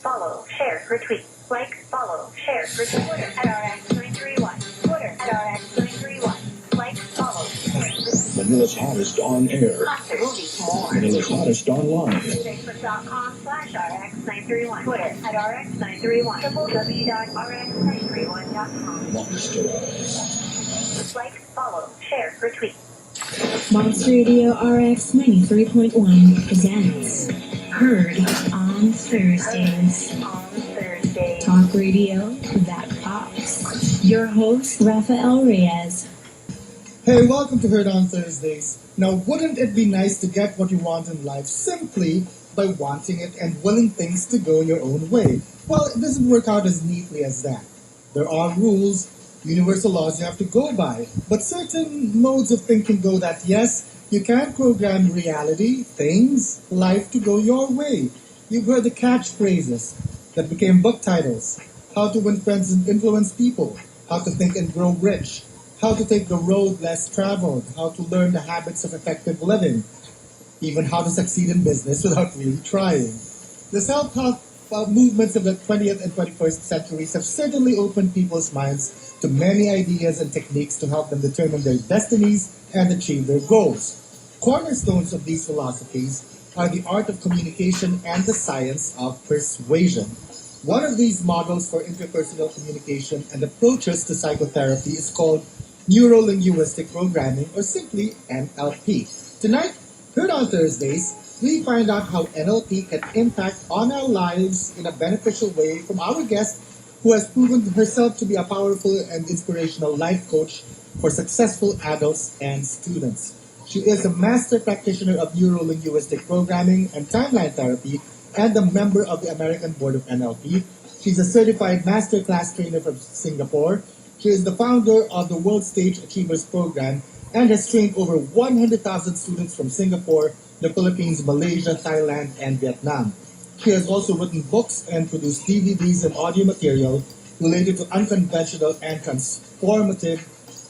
follow, share, retweet, like, follow, share, retweet, Twitter at RX931, Twitter at RX931, like, follow, share, retweet. Manila's hottest on air. Concert movies, more. Manila's hottest online. Facebook.com/RX931, Twitter at RX931, www.RX931.com. Monster. Like, follow, share, retweet. Monster Radio RX 93.1 presents Heard on Thursdays. On Thursday. Talk radio that pops. Your host, Reyes. Hey, welcome to Heard on Thursdays. Now, wouldn't it be nice to get what you want in life simply by wanting it and willing things to go your own way? Well, it doesn't work out as neatly as that. There are rules, universal laws you have to go by, but certain modes of thinking go that yes, you can program reality, things, life to go your way. You've heard the catchphrases that became book titles: how to win friends and influence people, how to think and grow rich, how to take the road less traveled, how to learn the habits of effective living, even how to succeed in business without really trying. The self-help movements of the 20th and 21st centuries have certainly opened people's minds to many ideas and techniques to help them determine their destinies and achieve their goals. Cornerstones of these philosophies are the art of communication and the science of persuasion. One of these models for interpersonal communication and approaches to psychotherapy is called Neuro-Linguistic Programming, or simply NLP. Tonight, Heard on Thursdays, we find out how NLP can impact on our lives in a beneficial way from our guest, who has proven herself to be a powerful and inspirational life coach for successful adults and students. She is a master practitioner of Neuro-Linguistic Programming and Timeline Therapy and a member of the American Board of NLP. She's a certified master class trainer from Singapore. She is the founder of the World Stage Achievers Program and has trained over 100,000 students from Singapore, the Philippines, Malaysia, Thailand, and Vietnam. She has also written books and produced DVDs and audio material related to unconventional and transformative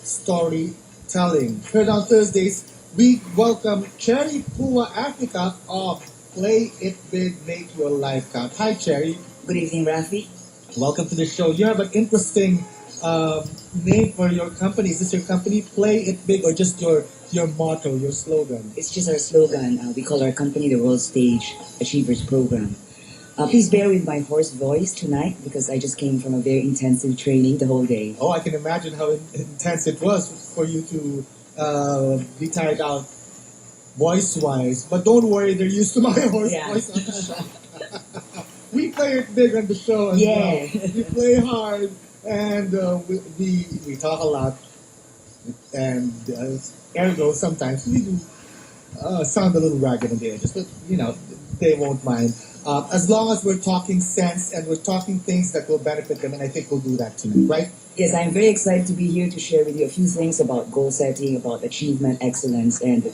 storytelling. Heard on Thursdays, we welcome Cherry Pua Africa of Play It Big, Make Your Life Count. Hi, Cherry. Good evening, Raffy. Welcome to the show. You have an interesting name for your company. Is this your company, Play It Big, or just your motto, your slogan? It's just our slogan. We call our company the World Stage Achievers Program. Please bear with my hoarse voice tonight because I just came from a very intensive training the whole day. Oh, I can imagine how intense it was for you to be tired out voice-wise. But don't worry, they're used to my hoarse voice on the show. We play it big on the show as well. We play hard, and we talk a lot. And ergo, sometimes we do sound a little ragged on the edges, but they won't mind. As long as we're talking sense and we're talking things that will benefit them, and I think we'll do that tonight, right? Yes, I'm very excited to be here to share with you a few things about goal setting, about achievement, excellence, and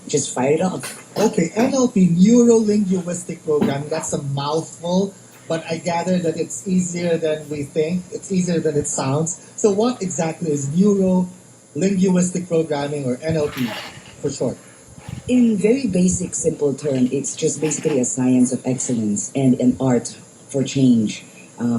just fire it up. Okay, NLP, Neuro-Linguistic Programming, that's a mouthful, but I gather that it's easier than we think. It's easier than it sounds. So what exactly is Neuro-Linguistic Programming, or NLP for short? In very basic, simple terms, it's just basically a science of excellence and an art for change,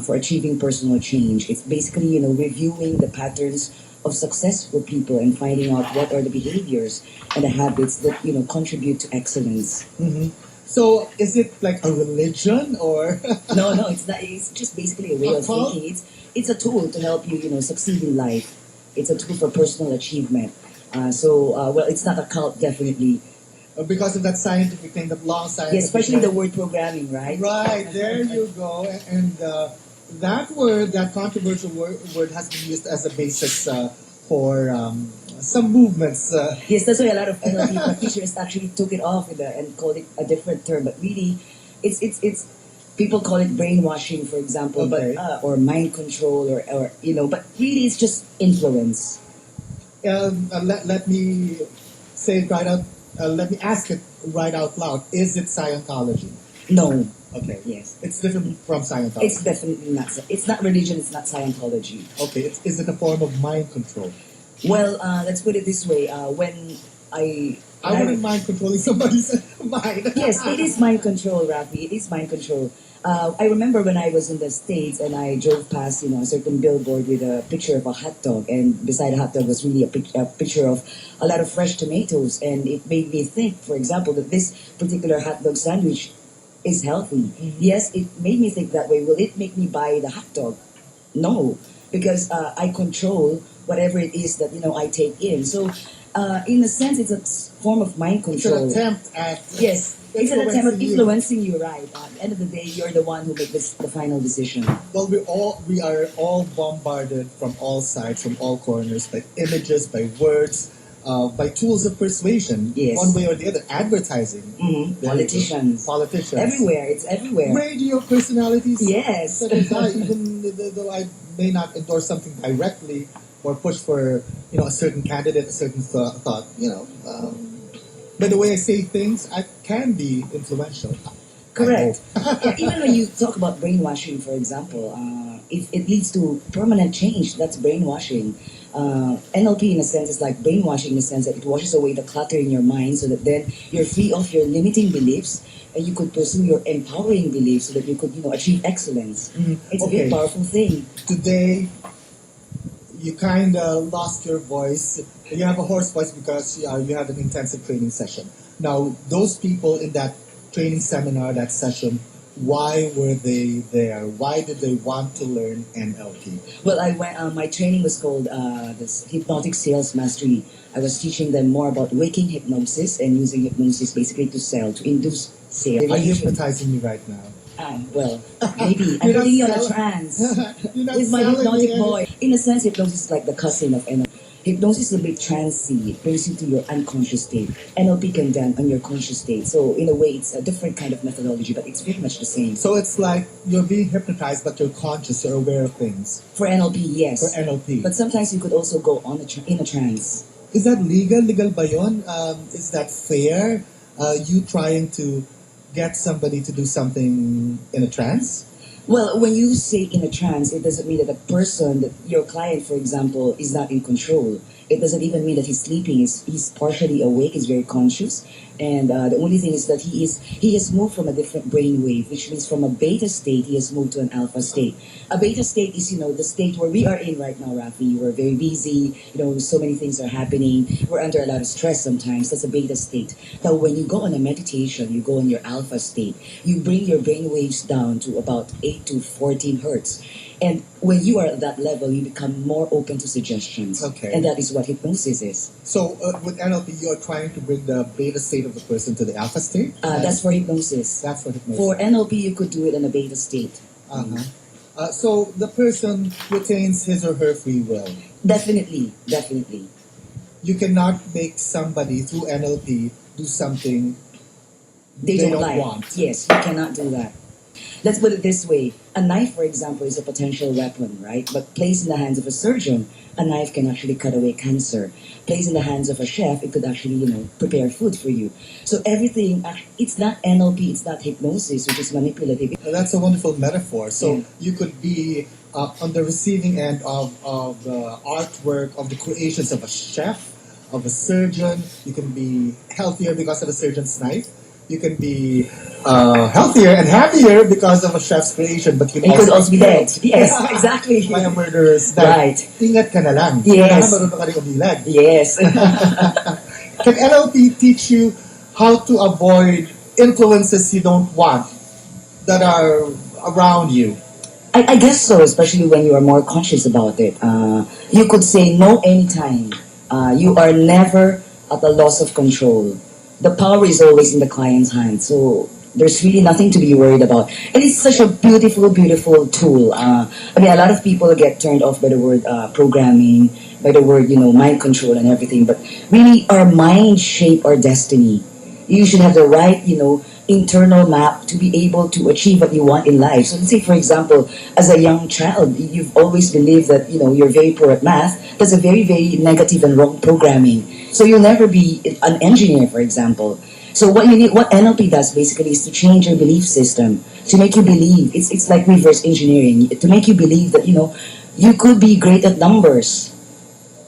for achieving personal change. It's basically, reviewing the patterns of successful people and finding out what are the behaviors and the habits that, contribute to excellence. Mm-hmm. So is it like a religion, or? No, it's not. It's just basically a way of thinking. It's a tool to help you, succeed in life. It's a tool for personal achievement. It's not a cult, definitely. Because of that scientific thing, that long scientific. Yeah, especially the word programming, right? Right, there you go. And that word, that controversial word has been used as a basis for some movements. Yes, that's why a lot of NLP practitioners actually took it off and called it a different term. But really, it's people call it brainwashing, for example, okay. Or mind control, or but really it's just influence. Let me say it right out. Let me ask it right out loud. Is it Scientology? No. Okay. Yes. It's different from Scientology. It's definitely not. It's not religion. It's not Scientology. Okay. Is it a form of mind control? Well, let's put it this way. When I wouldn't mind controlling somebody's mind. Yes, it is mind control, Raffy. It is mind control. I remember when I was in the States and I drove past, a certain billboard with a picture of a hot dog, and beside the hot dog was really a picture of a lot of fresh tomatoes, and it made me think, for example, that this particular hot dog sandwich is healthy. Yes, it made me think that way. Will it make me buy the hot dog? No, because I control whatever it is that I take in. So, in a sense, it's a form of mind It's an control. attempt at Yes, it's an attempt at influencing you. influencing you, right? At the end of the day, you're the one who makes the final decision. Well, we are all bombarded from all sides, from all corners, by images, by words, by tools of persuasion, Yes. one way or the other. Advertising, There you go. Politicians, Everywhere, it's everywhere. radio personalities. Yes. Such as I, even though I may not endorse something directly or push for a certain candidate, a certain thought, by the way I say things, I can be influential. Correct. I hope. Yeah, even when you talk about brainwashing, for example, if it leads to permanent change, that's brainwashing. NLP, in a sense, is like brainwashing in the sense that it washes away the clutter in your mind so that then you're free of your limiting beliefs and you could pursue your empowering beliefs so that you could, achieve excellence. It's a Okay. very powerful thing. Today, you kind of lost your voice. You have a hoarse voice because you had an intensive training session. Now, those people in that training seminar, that session, why were they there? Why did they want to learn NLP? Well, I went. My training was called this hypnotic sales mastery. I was teaching them more about waking hypnosis and using hypnosis basically to sell, to induce sales. Are you hypnotizing me right now? Well, maybe I'm You're not putting you on a selling- trance You're not with my selling hypnotic me any- boy. In a sense, hypnosis is like the cousin of NLP. Hypnosis is a bit trancey. It brings you to your unconscious state. NLP can then on your conscious state. So in a way, it's a different kind of methodology, but it's very much the same. So it's like you're being hypnotized, but you're conscious, you're aware of things. For NLP, yes. For NLP. But sometimes you could also go on in a trance. Is that legal? Legal ba yun? Is that fair? You trying to get somebody to do something in a trance? Well, when you say in a trance, it doesn't mean that the person, that your client, for example, is not in control. It doesn't even mean that he's sleeping. He's partially awake. He's very conscious, and the only thing is that he has moved from a different brain wave, which means from a beta state he has moved to an alpha state. A beta state is the state where we are in right now, Raffy. We're very busy. So many things are happening. We're under a lot of stress sometimes. That's a beta state. Now, when you go on a meditation, you go in your alpha state. You bring your brain waves down to about 8 to 14 hertz. And when you are at that level, you become more open to suggestions. Okay. And that is what hypnosis is. So with NLP, you're trying to bring the beta state of the person to the alpha state? That's for hypnosis. That's what hypnosis. For NLP, you could do it in a beta state. Uh-huh. So the person retains his or her free will. Definitely, definitely. You cannot make somebody through NLP do something They They don't don't like. want. Yes, you cannot do that. Let's put it this way. A knife, for example, is a potential weapon, right? But placed in the hands of a surgeon, a knife can actually cut away cancer. Placed in the hands of a chef, it could actually, prepare food for you. So everything, it's not NLP, it's not hypnosis, which is manipulative. That's a wonderful metaphor. So Yeah. you could be on the receiving end of the artwork, of the creations of a chef, of a surgeon. You can be healthier because of a surgeon's knife. You can be healthier and happier because of a chef's creation, but you It could also be dead. Yes, exactly. By a murderer's knife. Right. Ingat ka na lang. Yes. Kailangan marunong ka rin umilag. Yes. Can NLP teach you how to avoid influences you don't want that are around you? I guess so, especially when you are more conscious about it. You could say no anytime. You are never at a loss of control. The power is always in the client's hand, so there's really nothing to be worried about. And it's such a beautiful, beautiful tool. A lot of people get turned off by the word programming, by the word, mind control and everything. But really, our mind shape our destiny. You should have the right, internal map to be able to achieve what you want in life. So let's say, for example, as a young child, you've always believed that, you're very poor at math. That's a very, very negative and wrong programming. So you'll never be an engineer, for example. So what NLP does basically is to change your belief system, to make you believe. It's like reverse engineering, to make you believe that, you could be great at numbers.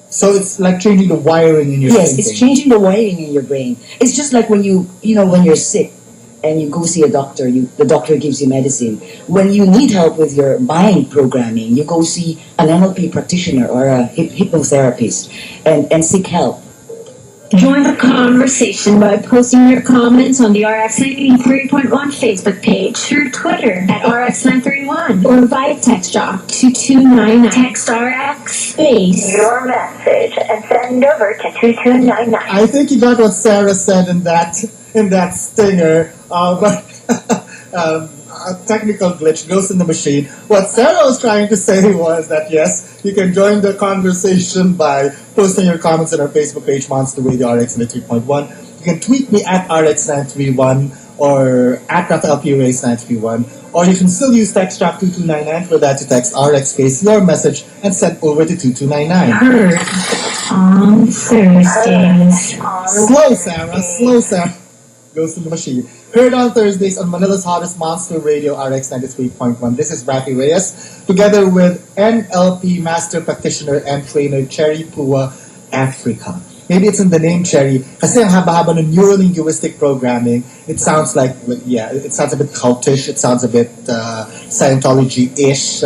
So it's like changing the wiring in your Yes, thinking. it's changing the wiring in your brain. It's just like when when you're sick. and you go see a doctor, the doctor gives you medicine. When you need help with your mind programming, you go see an NLP practitioner or a hypnotherapist and seek help. Join the conversation by posting your comments on the RX93.1 Facebook page, through Twitter at RX931, or via text drop to 2299. Text RX space Your message and send over to 2299. I think you got what Sarah said in that stinger, but a technical glitch goes in the machine. What Sarah was trying to say was that yes, you can join the conversation by posting your comments on our Facebook page, Monster Radio RX93.1. You can tweet me at RX931 or at RaffyLPRace931, or you can still use text drop 2299 for that to text RX space your message and send over to 2299. heard on Thursdays. Slow Sarah. Goes to the machine. Heard on Thursdays on Manila's hottest Monster Radio RX 93.1. This is Raffy Reyes, together with NLP Master Practitioner and Trainer Cherry Pua Africa. Maybe it's in the name Cherry. Kasi ang haba-haba ng neuro-linguistic programming, it sounds like, it sounds a bit cultish, it sounds a bit Scientology-ish.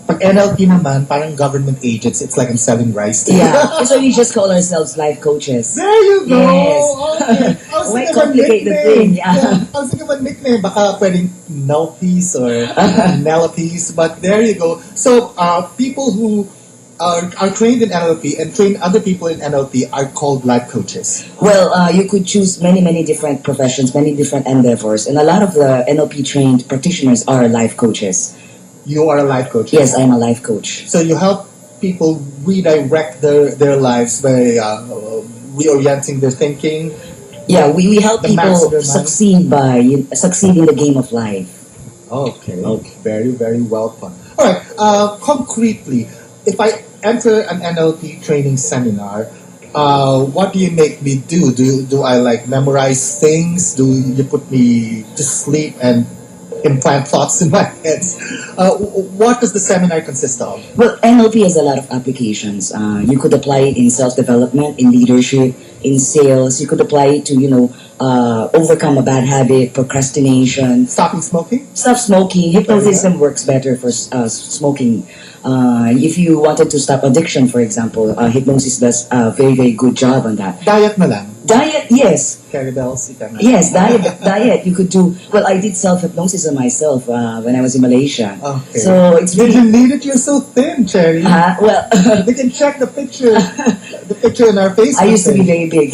Pag NLP naman, parang government agents, it's like I'm selling rice. Yeah, so we just call ourselves life coaches. There you go! Yes. Okay. I was Why thinking of a complicate the nickname. thing? Yeah. I was thinking of a nickname, baka pwedeng Nelpies or Nelpies, but there you go. So, people who are trained in NLP and train other people in NLP are called life coaches. Well, you could choose many different professions, many different endeavors, and a lot of the NLP trained practitioners are life coaches. You are a life coach. Yes, I'm a life coach. So you help people redirect their lives by reorienting their thinking. Yeah, we help The maps of people their mind. succeed in the game of life. Okay. Very, very well put. All right. Concretely, if I enter an NLP training seminar, what do you make me do? Do I like memorize things? Do you put me to sleep and implant thoughts in my head? What does the seminar consist of? Well, NLP has a lot of applications. You could apply it in self-development, in leadership, in sales. You could apply it to, overcome a bad habit, procrastination. Stopping smoking? Stop smoking. Hypnotism works better for smoking. If you wanted to stop addiction, for example, hypnosis does a very, very good job on that. Diet na lang. Diet, yes. Carry bells, ika na. Yes, diet. You could do. Well, I did self-hypnosis on myself when I was in Malaysia. Okay. So it's Did really. you need it? You're so thin, Cherry. Well, They can check the picture in our Facebook. I used to be page. very big.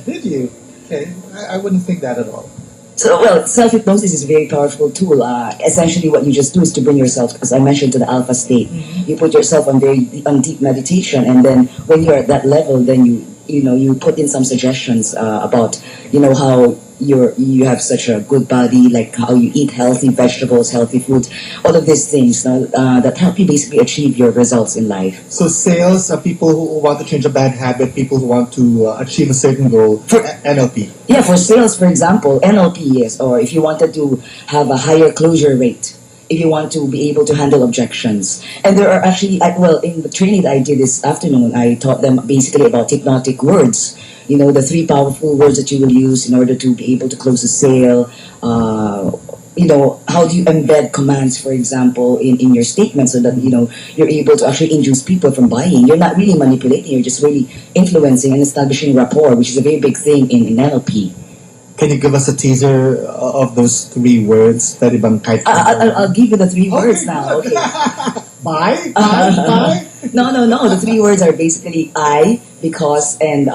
Did you? Okay, I wouldn't think that at all. So, well, self-hypnosis is a very powerful tool. Essentially, what you just do is to bring yourself, as I mentioned, to the alpha state. You put yourself on deep meditation, and then when you're at that level, then you put in some suggestions about how you have such a good body, like how you eat healthy vegetables, healthy foods, all of these things that help you basically achieve your results in life. So sales are people who want to change a bad habit, people who want to achieve a certain goal. For NLP. Yeah, for sales, for example, NLP is, or if you wanted to have a higher closure rate, if you want to be able to handle objections. And there are actually, in the training that I did this afternoon, I taught them basically about hypnotic words. The 3 powerful words that you will use in order to be able to close a sale. How do you embed commands, for example, in your statement so that, you're able to actually induce people from buying. You're not really manipulating, you're just really influencing and establishing rapport, which is a very big thing in NLP. Can you give us a teaser of those 3 words? Pwede bang kahit I'll give you the 3 words now. Okay. Bye? No. The 3 words are basically I, because, and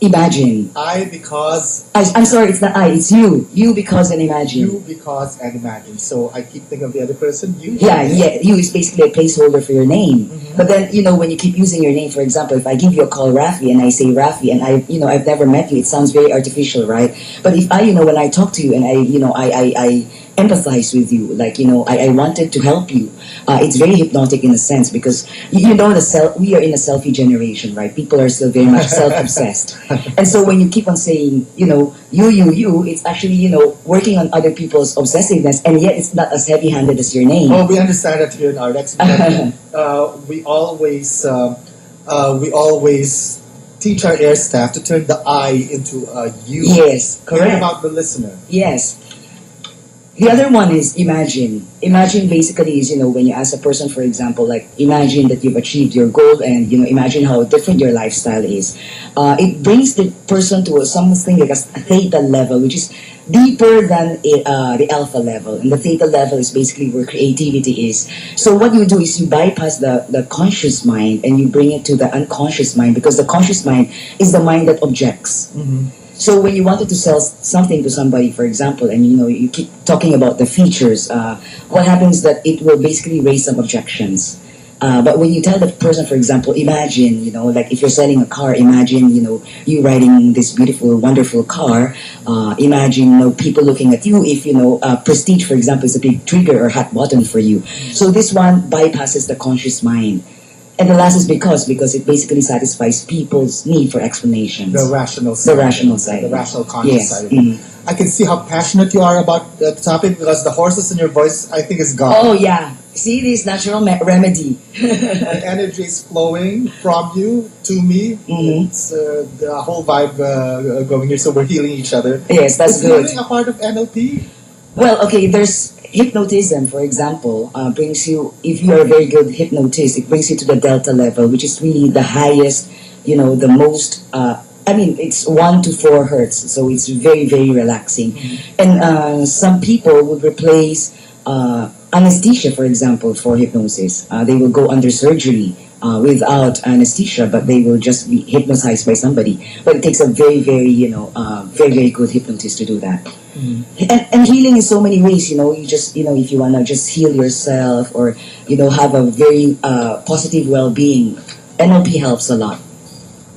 imagine. I, because... I'm sorry, it's not I, it's you. You, because, and imagine. You, because, and imagine. So I keep thinking of the other person, you. Yeah, you is basically a placeholder for your name. But then, when you keep using your name, for example, if I give you a call Raffy and I say Raffy and I've never met you, it sounds very artificial, right? But if I, when I talk to you and I empathize with you, like, I wanted to help you, it's very hypnotic in a sense because, we are in a selfie generation, right? People are still very much self-obsessed. And so when you keep on saying, you, it's actually, working on other people's obsessiveness, and yet it's not as heavy-handed as your name. Oh, we understand that here in RX. We always teach our air staff to turn the I into a U. Yes, Think correct. about the listener. Yes. The other one is imagine. Imagine basically is, when you ask a person, for example, like imagine that you've achieved your goal and, imagine how different your lifestyle is. It brings the person to something like a theta level, which is deeper than the alpha level. And the theta level is basically where creativity is. So what you do is you bypass the conscious mind and you bring it to the unconscious mind, because the conscious mind is the mind that objects. So when you wanted to sell something to somebody, for example, and you keep talking about the features, what happens that it will basically raise some objections. But when you tell the person, for example, imagine, like if you're selling a car, imagine, you riding this beautiful, wonderful car. Imagine, people looking at you. If, prestige, for example, is a big trigger or hot button for you. So this one bypasses the conscious mind. And the last is because it basically satisfies people's need for explanations. The rational side. The rational side. The rational conscious Yes. side. I can see how passionate you are about the topic, because the horses in your voice, I think, is gone. Oh, yeah. See this natural remedy. The energy is flowing from you to me. It's the whole vibe going here, so we're healing each other. Yes, that's Is good. healing a part of NLP? Well, okay, there's hypnotism, for example, brings you, if you are a very good hypnotist, it brings you to the delta level, which is really the highest, the most, it's 1 to 4 hertz, so it's very, very relaxing. And some people would replace anesthesia, for example, for hypnosis. They will go under surgery without anesthesia, but they will just be hypnotized by somebody. But it takes a very, very, very, very good hypnotist to do that. And healing in so many ways, you just, if you want to just heal yourself or, have a very positive well-being, NLP helps a lot.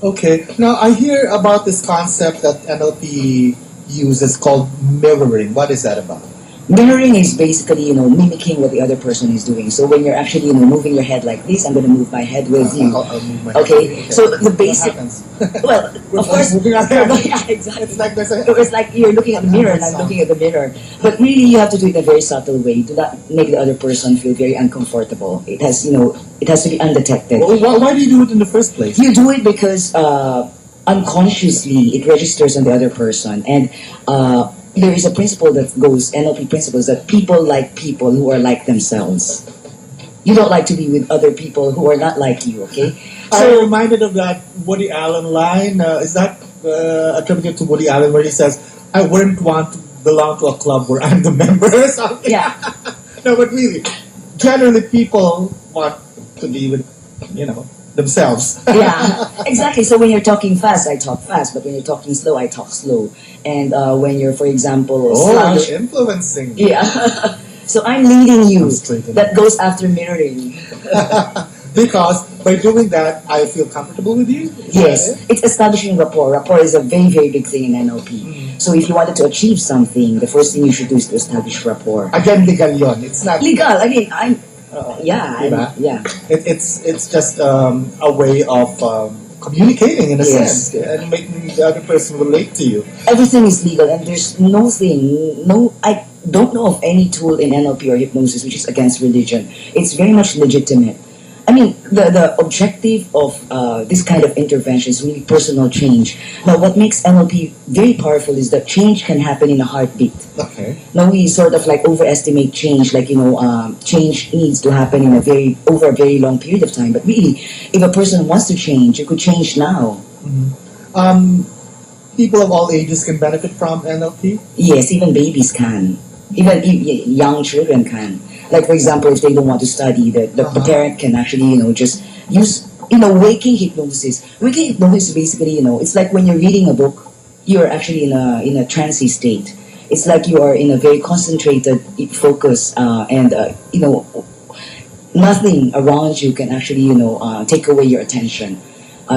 Okay. Now, I hear about this concept that NLP uses called mirroring. What is that about? Mirroring is basically, mimicking what the other person is doing. So when you're actually, moving your head like this, I'm going to move my head with you. I'll move my head. Okay? So the basic... What happens? Well, of course... moving our head. Yeah, exactly. It's like there's a... It's like you're looking at the mirror and I'm looking at the mirror. But really, you have to do it in a very subtle way. Do not make the other person feel very uncomfortable. It has, it has to be undetected. Well, why do you do it in the first place? You do it because unconsciously it registers on the other person. And there is a principle that goes, NLP principles, that people like people who are like themselves. You don't like to be with other people who are not like you, okay? I'm reminded of that Woody Allen line. Is that attributed to Woody Allen, where he says, I wouldn't want to belong to a club where I'm the member or something? Yeah. No, but really, generally people want to be with, themselves. Yeah, exactly. So when you're talking fast, I talk fast. But when you're talking slow, I talk slow. And when you're, for example, slouch, you're influencing. yeah. So I'm leading you. I'm straight in. That goes after mirroring. Because by doing that, I feel comfortable with you. Is Yes, that it? it's establishing rapport. Rapport is a very, very big thing in NLP. So if you wanted to achieve something, the first thing you should do is to establish rapport. Again, legal yun. It's not Legal. I mean, yeah, Diba? yeah. It's just a way of communicating in a Yes. sense and making the other person relate to you. Everything is legal, and there's I don't know of any tool in NLP or hypnosis which is against religion. It's very much legitimate. I mean, the objective of this kind of intervention is really personal change. Now, what makes NLP very powerful is that change can happen in a heartbeat. Okay. Now, we sort of like overestimate change, like, change needs to happen over a very long period of time. But really, if a person wants to change, you could change now. People of all ages can benefit from NLP. Yes, even babies can. Even young children can. Like, for example, if they don't want to study, the parent can actually, just use, waking hypnosis. Waking hypnosis is basically, it's like when you're reading a book, you're actually in a trancey state. It's like you are in a very concentrated focus, and nothing around you can actually, take away your attention.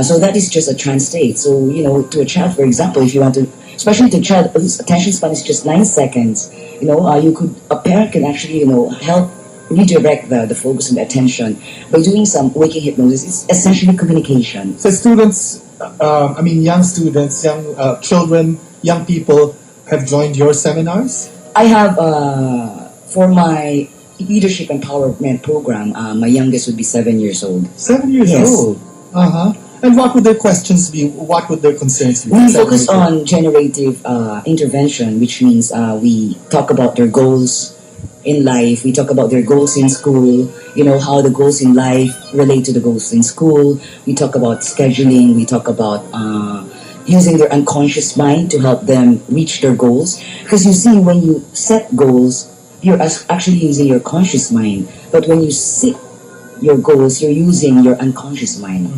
So that is just a trance state. So, to a child, for example, if you want to, especially to a child whose attention span is just 9 seconds, a parent can actually, help redirect the focus and the attention by doing some waking hypnosis. It's essentially communication. So students, young students, young children, young people have joined your seminars? I have, for my leadership empowerment program, my youngest would be 7 years old. 7 years Yes. old. And what would their questions be? What would their concerns be? We focus on generative intervention, which means we talk about their goals in life. We talk about their goals in school. You know how the goals in life relate to the goals in school. We talk about scheduling. We talk about using their unconscious mind to help them reach their goals. Because you see, when you set goals, you're actually using your conscious mind. But when you set your goals, you're using your unconscious mind.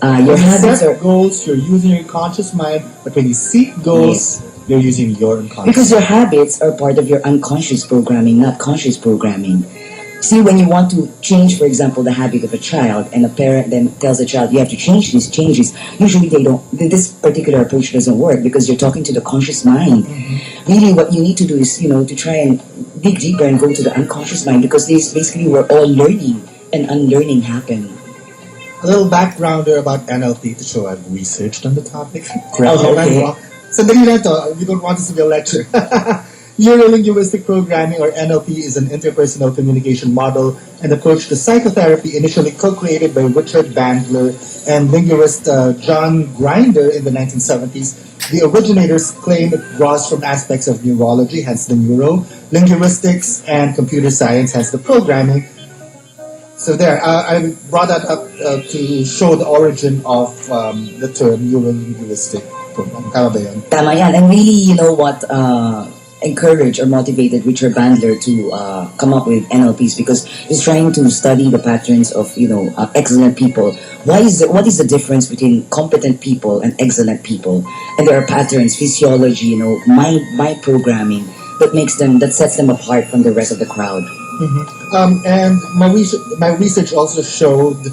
Your When you habits set are goals, you're using your conscious mind, but when you seek goals, you're using your unconscious. because your habits are part of your unconscious programming, not conscious programming. See, when you want to change, for example, the habit of a child, and a parent then tells a child, you have to change these changes, usually they don't, this particular approach doesn't work because you're talking to the conscious mind. Really, what you need to do is, to try and dig deeper and go to the unconscious mind, because this basically where all learning and unlearning happen. A little backgrounder about NLP to show I've researched on the topic. Correct me if I'm okay. wrong. Sandali lang to, you don't want this to be a lecture. Neuro-linguistic programming, or NLP, is an interpersonal communication model and approach to psychotherapy initially co-created by Richard Bandler and linguist John Grinder in the 1970s. The originators claim it draws from aspects of neurology, hence the neuro, linguistics, and computer science, hence the programming. So there, I brought that up to show the origin of the term neuro-linguistic program. Tama ba yun? Tama yan. And really, you know what encouraged or motivated Richard Bandler to come up with NLPs, because he's trying to study the patterns of, excellent people. What is the difference between competent people and excellent people? And there are patterns, physiology, mind programming that sets them apart from the rest of the crowd. And my research also showed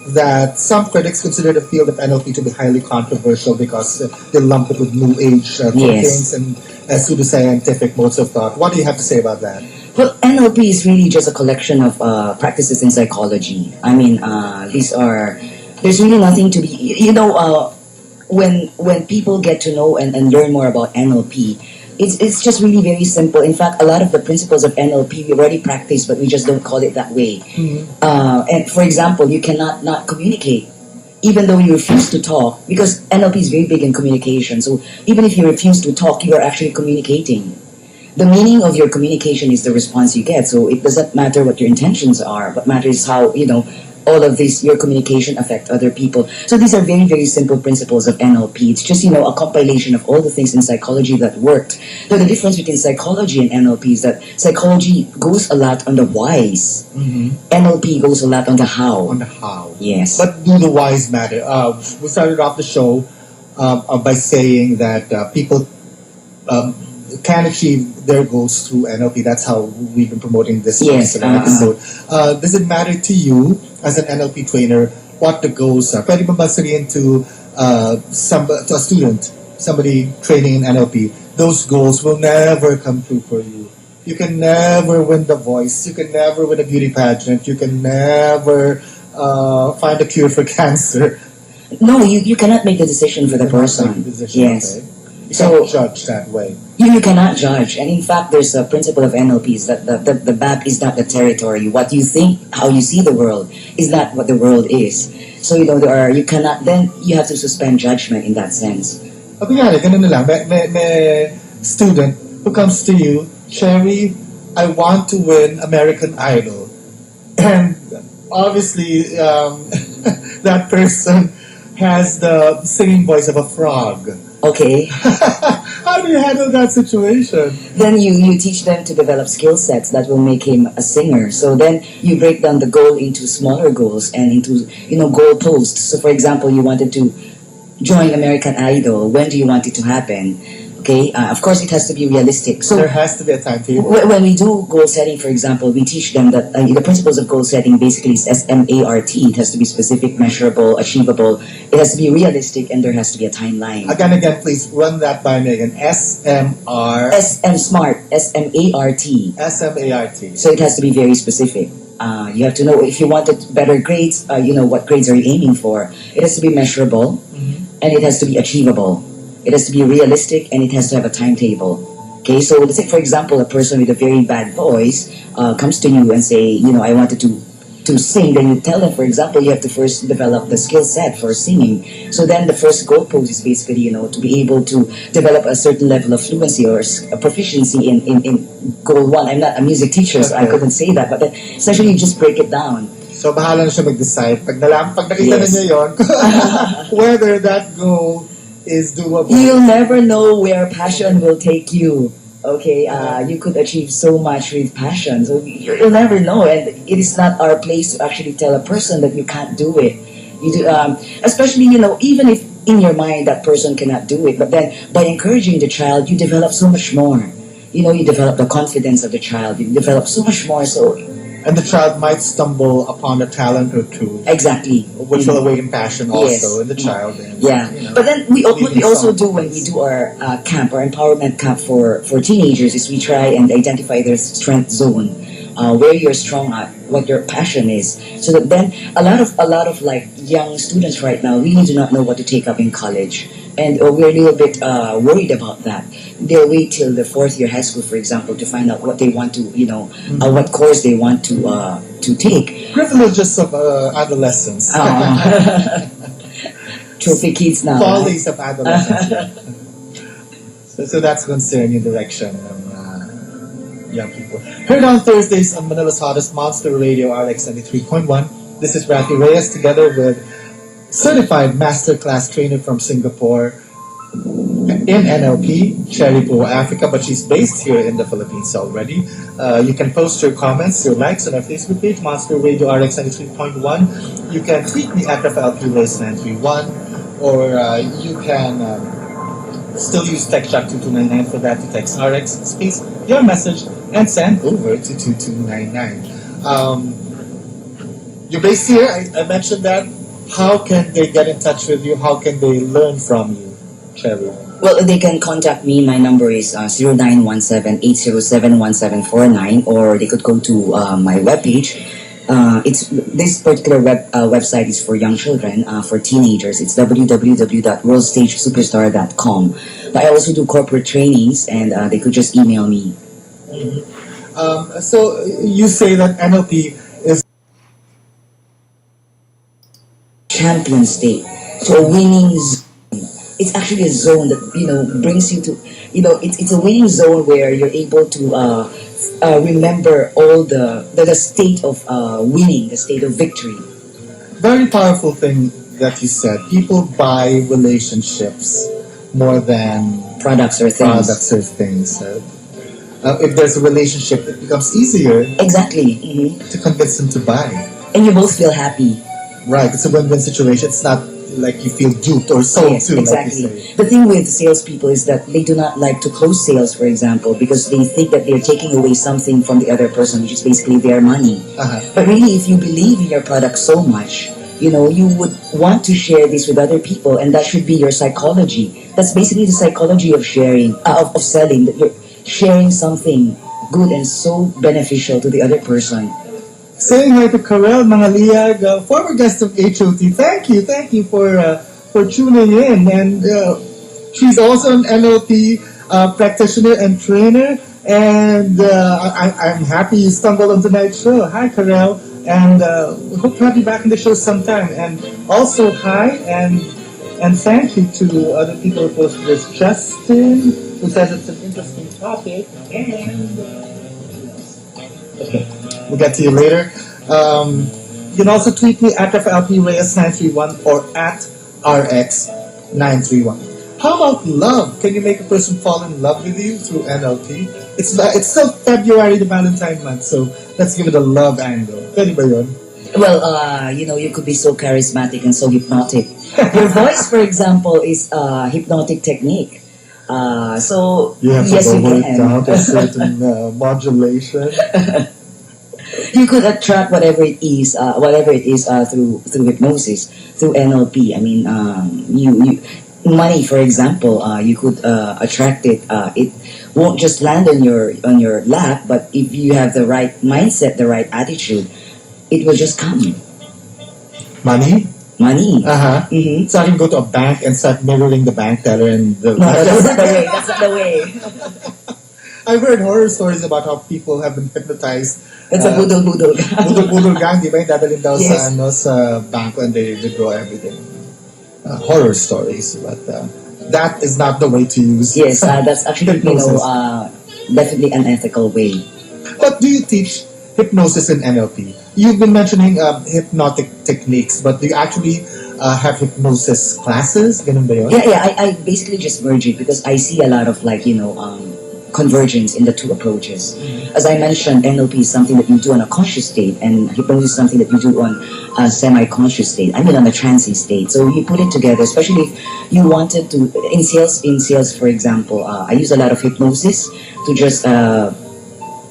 that some critics consider the field of NLP to be highly controversial because they lump it with New Age thinkings and pseudoscientific modes of thought. What do you have to say about that? Well, NLP is really just a collection of practices in psychology. I mean, there's really nothing to be, when people get to know and learn more about NLP, it's just really very simple. In fact, a lot of the principles of NLP we already practice, but we just don't call it that way. And for example, you cannot not communicate, even though you refuse to talk, because NLP is very big in communication. So even if you refuse to talk, you are actually communicating. The meaning of your communication is the response you get. So it doesn't matter what your intentions are, but matters how, all of this, your communication affect other people. So these are very, very simple principles of NLP. It's just, a compilation of all the things in psychology that worked. So the difference between psychology and NLP is that psychology goes a lot on the whys. NLP goes a lot on the how. On the how. Yes. But do the whys matter? We started off the show by saying that people can achieve their goals through NLP. That's how we've been promoting this particular episode. Does it matter to you as an NLP trainer what the goals are? Pwede ba sabihin to a student, somebody training in NLP, those goals will never come true for you. You can never win The Voice. You can never win a beauty pageant. You can never find a cure for cancer. No, you cannot make the decision for the person. Yes. Okay. You can't judge that way. You cannot judge. And in fact, there's a principle of NLP is that the map is not the territory. What you think, how you see the world, is not what the world is. So, you have to suspend judgment in that sense. Kunyari, ganun na lang. May student who comes to you, Sherry, I want to win American Idol. And obviously, that person has the singing voice of a frog. Okay. How do you handle that situation? Then you teach them to develop skill sets that will make him a singer. So then you break down the goal into smaller goals and into, goal posts. So for example, you wanted to join American Idol. When do you want it to happen? Okay, of course it has to be realistic. So there has to be a timetable. When we do goal setting, for example, we teach them that the principles of goal setting basically is SMART. It has to be specific, measurable, achievable. It has to be realistic, and there has to be a timeline. Again, please run that by me again. SMART. SMART. SMART. So it has to be very specific. You have to know if you wanted better grades. What grades are you aiming for? It has to be measurable, and it has to be achievable. It has to be realistic, and it has to have a timetable. Okay, so let's say, for example, a person with a very bad voice comes to you and say, I wanted to to sing, then you tell them, for example, you have to first develop the skill set for singing. So then the first goalpost is basically, to be able to develop a certain level of fluency or a proficiency in goal one. I'm not a music teacher, so I Okay. couldn't say that. But then, essentially, you just break it down. So bahala na siya mag-decide. Pag nakita na Yes. niya yun, whether that goal is doable. You'll never know where passion will take you. Okay, you could achieve so much with passion. So you'll never know, and it is not our place to actually tell a person that you can't do it. You do, especially even if in your mind that person cannot do it, but then by encouraging the child, you develop so much more. You develop the confidence of the child. You develop so much more. So And the child might stumble upon a talent or two, exactly, which will awaken passion also Yes. in the child. And, Yeah, but then what we leading also some do when we do our camp, our empowerment camp for teenagers, is we try and identify their strength zone, where you're strong at, what your passion is. So that then a lot of like young students right now really do not know what to take up in college, and we're a little bit worried about that. They'll wait till the fourth year high school, for example, to find out what they want to, what course they want to take. privileges of adolescence. Trophy kids now. Follies of adolescence. Yeah. So that's concerning direction of young people. Heard on Thursdays on Manila's hottest Monster Radio RX93.1. This is Raffy Reyes together with certified masterclass trainer from Singapore in NLP, Cherrypo, Africa, but she's based here in the Philippines already. You can post your comments, your likes on our Facebook page, Monster Radio RX93.1. You can tweet me at RafaelPReyes931, or you can still use TechShock 2299 for that to text RX space your message and send over to 2299. You're based here, I mentioned that. How can they get in touch with you? How can they learn from you, Cherry? Well, they can contact me. My number is 0917-807-1749, or they could go to my webpage. This particular website is for young children, for teenagers. It's www.worldstagesuperstar.com. But I also do corporate trainings, and they could just email me. So you say that NLP is Champion state. So a winning zone. It's actually a zone that brings you to it's a winning zone where you're able to remember all the state of winning, the state of victory. very powerful thing that you said. People buy relationships more than Products or things. products or things. If there's a relationship, it becomes easier Exactly. to convince them to buy. And you both feel happy. Right, it's a win-win situation. It's not like you feel duped or sold Yes, to, exactly. like you say. The thing with salespeople is that they do not like to close sales, for example, because they think that they're taking away something from the other person, which is basically their money. Uh-huh. But really, if you believe in your product so much, you would want to share this with other people, and that should be your psychology. That's basically the psychology of sharing, of selling, that you're sharing something good and so beneficial to the other person. Saying hi to Karel Mangaliag, former guest of HOT. Thank you for tuning in. And she's also an NLP practitioner and trainer. And I'm happy you stumbled on tonight's show. Hi, Karel, and we hope to have you back in the show sometime. And also hi and thank you to other people who posted this. Justin, who says it's an interesting topic, and okay. We'll get to you later. You can also tweet me at RafaelPReyes931 or at RX931. How about love? Can you make a person fall in love with you through NLP? It's still February, the Valentine month, so let's give it a love angle. Pwede ba yun? Well, you could be so charismatic and so hypnotic. Your voice, for example, is a hypnotic technique. So You have yes, to you lower it can. down to a certain modulation. You could attract whatever it is through hypnosis, through NLP. I mean, you money, for example, you could attract it. It won't just land on your lap, but if you have the right mindset, the right attitude, it will just come. Money? Money. Uh-huh. Mm-hmm. So I can go to a bank and start mirroring the bank teller and the... No, that's not the way. That's not the way. I've heard horror stories about how people have been hypnotized. It's a budol-budol. Budol-budol gang, di ba? Yung dadalhin daw Yes. sa bangko and they draw everything. Horror stories, but that is not the way to use. Yes, that's actually, Hypnosis. definitely an ethical way. But do you teach hypnosis in NLP? You've been mentioning hypnotic techniques, but do you actually have hypnosis classes? Ganun ba yun? Yeah, I basically just merge it because I see a lot of convergence in the two approaches. As I mentioned, NLP is something that you do on a conscious state, and hypnosis is something that you do on a semi-conscious state. I mean, on a trancey state. So you put it together, especially if you wanted to in sales, for example. I use a lot of hypnosis to just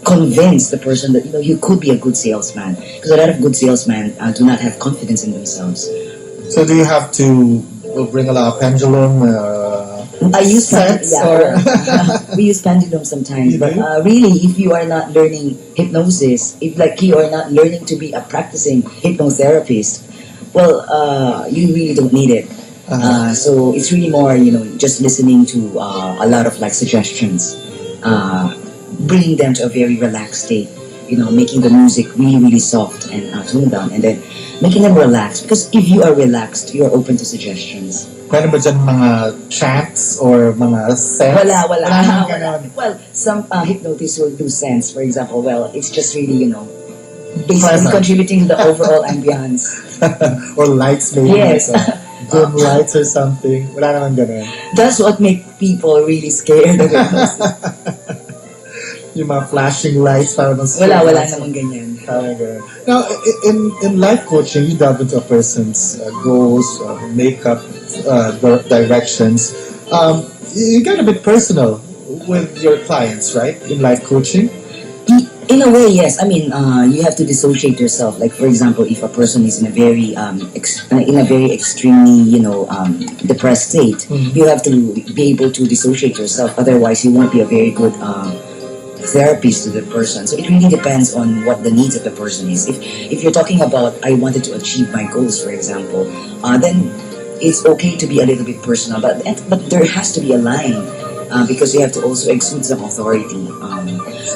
convince the person that you could be a good salesman, because a lot of good salesmen do not have confidence in themselves. So do you have to bring a lot of pendulum? I use sets we use pendulum sometimes, You but do? really, if you are not learning hypnosis, if like you are not learning to be a practicing hypnotherapist, well, you really don't need it. So it's really more, just listening to a lot of suggestions, bringing them to a very relaxed state. Making the music really, really soft and toned down, and then making them relax. Because if you are relaxed, you are open to suggestions. Meron ba dyan mga chants or mga sets? Wala. namang ganon. Well, some hypnotists will do sense, for example. Well, it's just really, basically Present. contributing to the overall ambience. Or lights maybe. Yes. Like, dim lights or something. Wala naman ganun. That's what makes people really scared of hypnosis. Yung mga flashing lights para Wala namang ganyan. Now, in life coaching, you delve into a person's goals, makeup, directions. You get a bit personal with your clients, right? In life coaching. In a way, yes. I mean, you have to dissociate yourself. Like, for example, if a person is in a very, extremely, depressed state, you have to be able to dissociate yourself. Otherwise, you won't be a very good therapist to the person. So it really depends on what the needs of the person is. If you're talking about I wanted to achieve my goals, for example, then it's okay to be a little bit personal, but there has to be a line because you have to also exude some authority.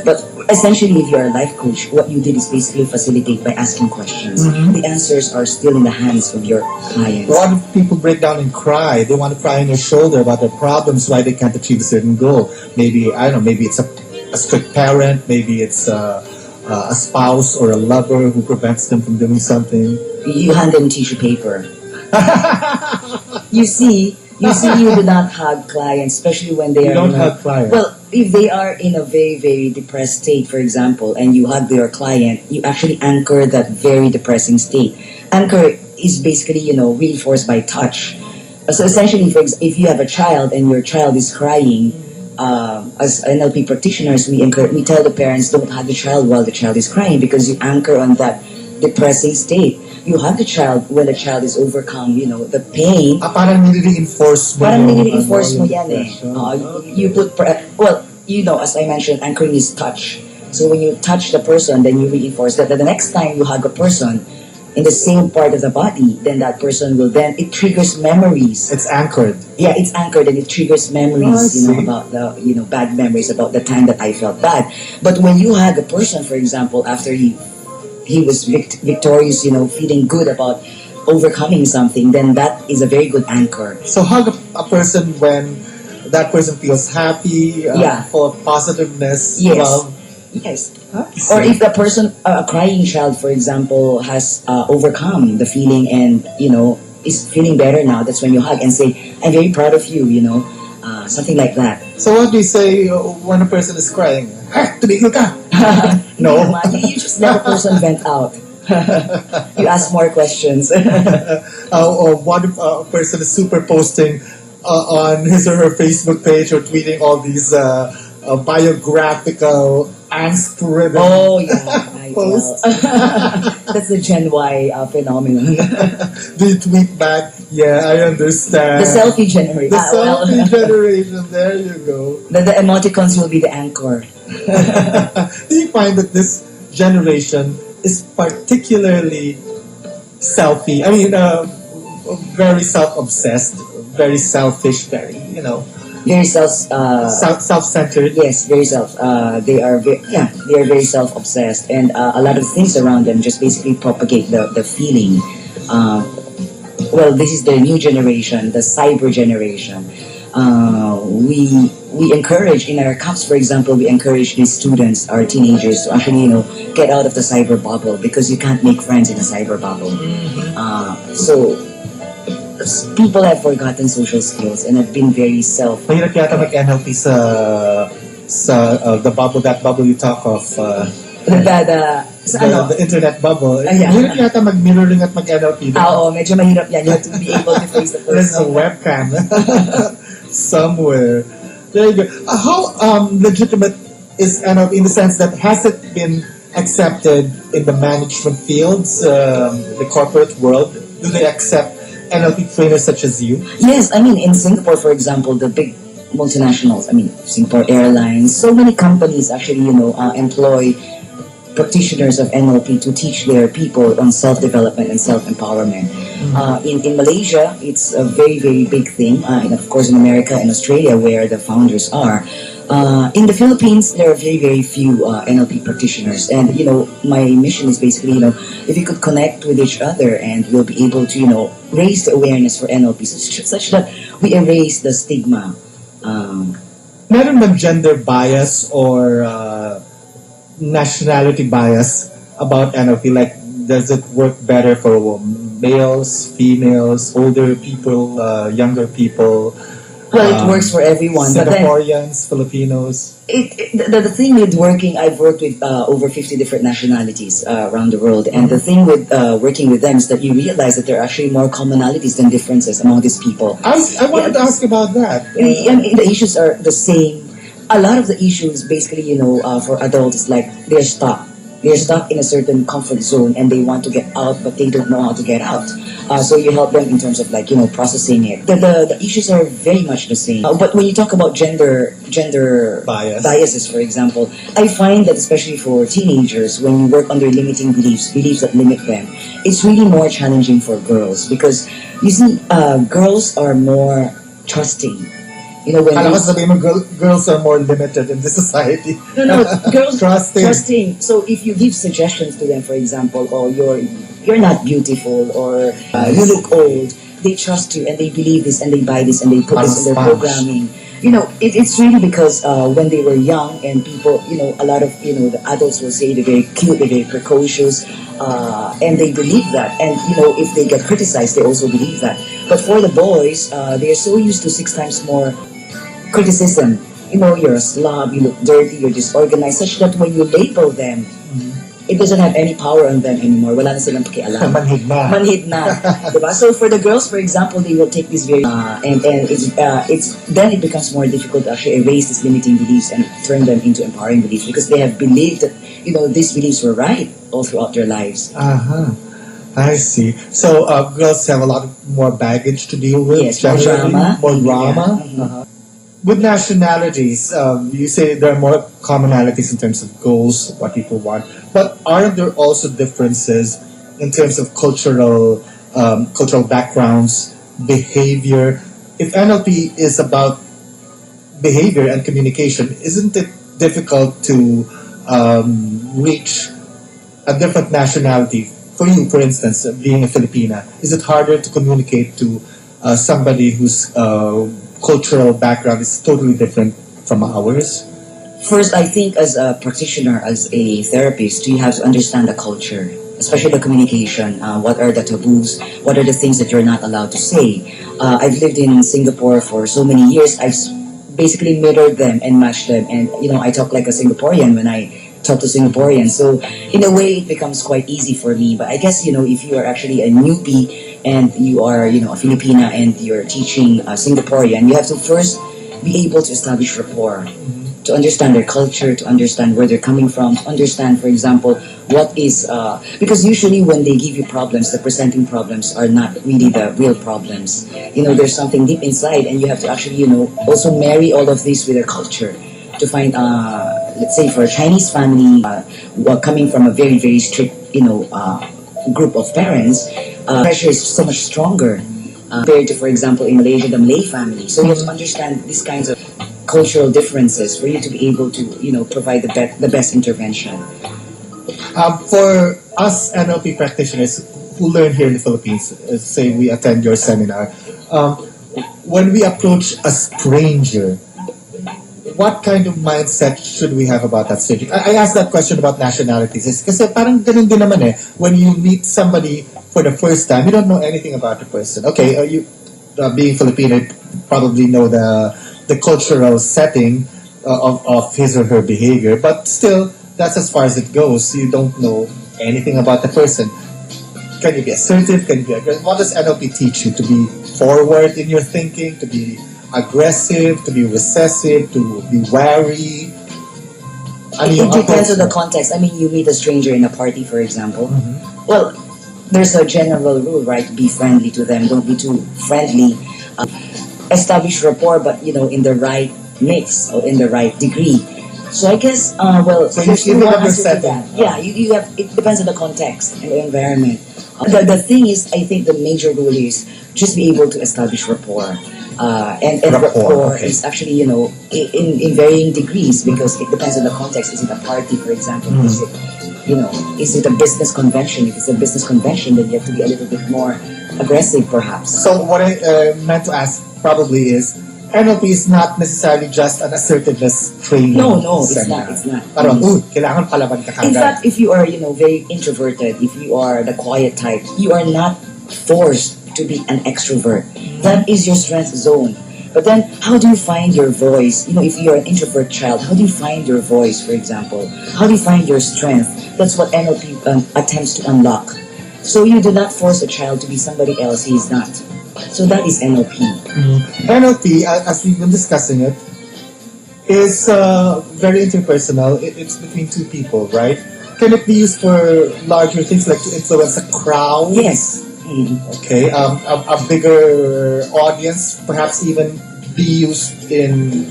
But essentially, if you're a life coach, what you did is basically facilitate by asking questions. The answers are still in the hands of your clients. A lot of people break down and cry. They want to cry on your shoulder about their problems, why they can't achieve a certain goal. Maybe, I don't know, maybe it's a strict parent, maybe it's a spouse or a lover who prevents them from doing something. You hand them tissue paper. You see, you do not hug clients, especially when they You are don't hug clients. Well, if they are in a very, very depressed state, for example, and you hug your client, you actually anchor that very depressing state. Anchor is basically, reinforced by touch. So essentially, if you have a child and your child is crying, as NLP practitioners, we tell the parents, don't hug the child while the child is crying, because you anchor on that depressing state. You hug the child when the child is overcome, the pain. Parang nire-reinforce mo. Parang yung, nire-reinforce mo yung yan eh. depression. You put, as I mentioned, anchoring is touch. So when you touch the person, then you reinforce that. The next time you hug a person in the same part of the body, then that person will it triggers memories. It's anchored. Yeah, it's anchored and it triggers memories, I see. about the, bad memories about the time that I felt bad. But when you hug a person, for example, after he was victorious, feeling good about overcoming something, then that is a very good anchor. So hug a person when that person feels happy, full of positiveness, Yes. love. Yes. Or if the person, a crying child, for example, has overcome the feeling and, is feeling better now, that's when you hug and say, I'm very proud of you, something like that. So what do you say when a person is crying? Tumigil ka! No. You just let the person vent out. You ask more questions. Or what if a person is super posting on his or her Facebook page or tweeting all these biographical angst-ridden Oh, yeah. posts? That's the Gen Y phenomenon. Do you tweet back? Yeah, I understand. The selfie generation. The selfie generation, there you go. The emoticons will be the anchor. Do you find that this generation is particularly selfie? I mean, very self-obsessed, very selfish, very, very Self-centered. yes, very they are very self-obsessed, and a lot of things around them just basically propagate the feeling. Uh, well, this is the new generation, the cyber generation. We encourage in our camps, for example, we encourage these students, our teenagers, to actually get out of the cyber bubble because you can't make friends in a cyber bubble. So people have forgotten social skills and have been very Mahirap yata mag-NLP sa the bubble, that bubble you talk of. The internet bubble. Yeah. Mahirap yata mag-mirroring at mag-NLP. Oo, medyo mahirap yan. You have to be able to face the There's a person. webcam somewhere. There you go. How legitimate is NLP in the sense that has it been accepted in the management fields, the corporate world? Do they accept NLP trainers such as you? Yes, I mean, in Singapore, for example, the big multinationals, I mean, Singapore Airlines, so many companies actually, employ practitioners of NLP to teach their people on self-development and self-empowerment. In Malaysia, it's a very, very big thing. And of course, in America and Australia, where the founders are. In the Philippines, there are very, very few NLP practitioners. And, my mission is basically, if we could connect with each other and we'll be able to, raise the awareness for NLP such that we erase the stigma. Meron bang gender bias or nationality bias about NLP? Like, does it work better for males, females, older people, younger people? Well, it works for everyone. But then, Singaporeans, Filipinos. the thing with working, I've worked with over 50 different nationalities around the world. And the thing with working with them is that you realize that there are actually more commonalities than differences among these people. I wanted to ask about that. The issues are the same. A lot of the issues, basically, for adults, is like they're stuck. They're stuck in a certain comfort zone and they want to get out, but they don't know how to get out. So you help them in terms of processing it. The issues are very much the same. But when you talk about gender biases, for example, I find that especially for teenagers, when you work under limiting beliefs that limit them, it's really more challenging for girls because you see, girls are more trusting. When Alam ko sabihin mo, girls are more limited in this society. No, girls Trusting. So if you give suggestions to them, for example, or you're not beautiful, or you look old, they trust you and they believe this and they buy this and they put this in their programming. It's really because when they were young and people, a lot of the adults will say they're very cute, they're very precocious, and they believe that. And if they get criticized, they also believe that. But for the boys, they're so used to 6 times more criticism. You're a slob, you look dirty, you're disorganized, such that when you label them, it doesn't have any power on them anymore. Wala na silang pakialam. Manhid na. Diba? So for the girls, for example, they will take this very and it's then it becomes more difficult to actually erase these limiting beliefs and turn them into empowering beliefs because they have believed that these beliefs were right all throughout their lives. I see. So girls have a lot more baggage to deal with. Yes, more drama. More drama. Yeah. With nationalities, you say there are more commonalities in terms of goals, what people want, but aren't there also differences in terms of cultural backgrounds, behavior? If NLP is about behavior and communication, isn't it difficult to reach a different nationality? For you, for instance, being a Filipina, is it harder to communicate to somebody whose cultural background is totally different from ours? First, I think as a practitioner, as a therapist, you have to understand the culture, especially the communication. What are the taboos? What are the things that you're not allowed to say? I've lived in Singapore for so many years. I've basically mirrored them and matched them. And, I talk like a Singaporean when I talk to Singaporeans. So, in a way, it becomes quite easy for me. But I guess, if you are actually a newbie and you are, a Filipina and you're teaching Singaporean, you have to first be able to establish rapport, to understand their culture, to understand where they're coming from, to understand, for example, what is, because usually when they give you problems, the presenting problems are not really the real problems. There's something deep inside and you have to actually, also marry all of this with their culture to find, let's say for a Chinese family, coming from a very, very strict, group of parents, pressure is so much stronger. compared to, for example, in Malaysia, the Malay family. So you have to understand these kinds of cultural differences for you to be able to, provide the best intervention. For us NLP practitioners who learn here in the Philippines, say we attend your seminar, when we approach a stranger, what kind of mindset should we have about that stranger? I asked that question about nationalities. Kasi parang ganun din naman eh. When you meet somebody for the first time, you don't know anything about the person. Okay, you being Filipino, probably know the cultural setting of his or her behavior, but still, that's as far as it goes. You don't know anything about the person. Can you be assertive? Can you be aggressive? What does NLP teach you? To be forward in your thinking, to be aggressive, to be recessive, to be wary? It depends on the context. I mean, you meet a stranger in a party, for example. Well, there's a general rule, right? Be friendly to them. Don't be too friendly. Establish rapport, but in the right mix or in the right degree. So I guess, So you look at your setting. Yeah, you have. It depends on the context and the environment. The thing is, I think the major rule is just be able to establish rapport. And rapport okay. is actually, in varying degrees because it depends on the context. Is it a party, for example? Is it, is it a business convention? If it's a business convention, then you have to be a little bit more aggressive, perhaps. So what I meant to ask probably is, NLP is not necessarily just an assertiveness training. No, it's seminar. not. It's not. Parang, kailangan palaban ka In kagad. fact, if you are, very introverted, if you are the quiet type, you are not forced to be an extrovert. That is your strength zone. But then, how do you find your voice? If you're an introvert child, how do you find your voice, for example? How do you find your strength? That's what NLP attempts to unlock. So you do not force a child to be somebody else he is not. So that is NLP. NLP, as we've been discussing it, is very interpersonal. It's between two people, right? Can it be used for larger things like to influence a crowd? Yes. Okay, a bigger audience, perhaps even be used in,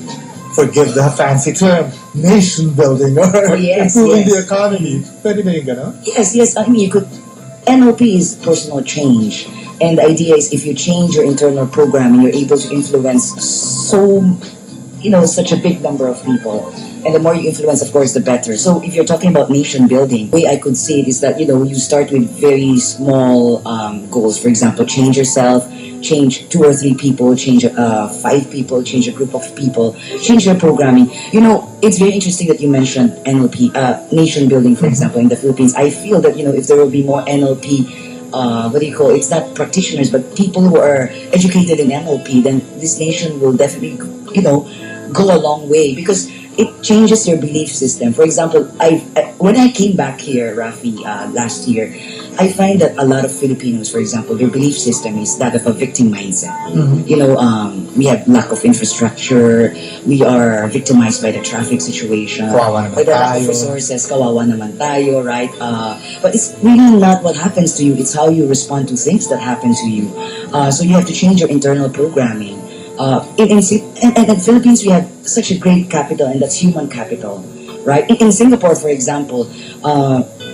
forgive the fancy term, nation building or improving the economy. Pwede ba yung gano'n? Yes. I mean, NLP is personal change. And the idea is if you change your internal programming, you're able to influence such a big number of people. And the more you influence, of course, the better. So if you're talking about nation building, the way I could see it is that, you start with very small goals. For example, change yourself, change 2 or 3 people, change 5 people, change a group of people, change your programming. It's very interesting that you mentioned NLP, nation building, for example, in the Philippines. I feel that, if there will be more NLP, it's not practitioners, but people who are educated in NLP, then this nation will definitely, go a long way because it changes your belief system. For example, when I came back here, Raffy, last year, I find that a lot of Filipinos, for example, their belief system is that of a victim mindset. We have lack of infrastructure, we are victimized by the traffic situation, by the lack of resources, kawawa naman tayo, right? But it's really not what happens to you, it's how you respond to things that happen to you. So you have to change your internal programming. In the Philippines, we have such a great capital, and that's human capital, right? In Singapore, for example,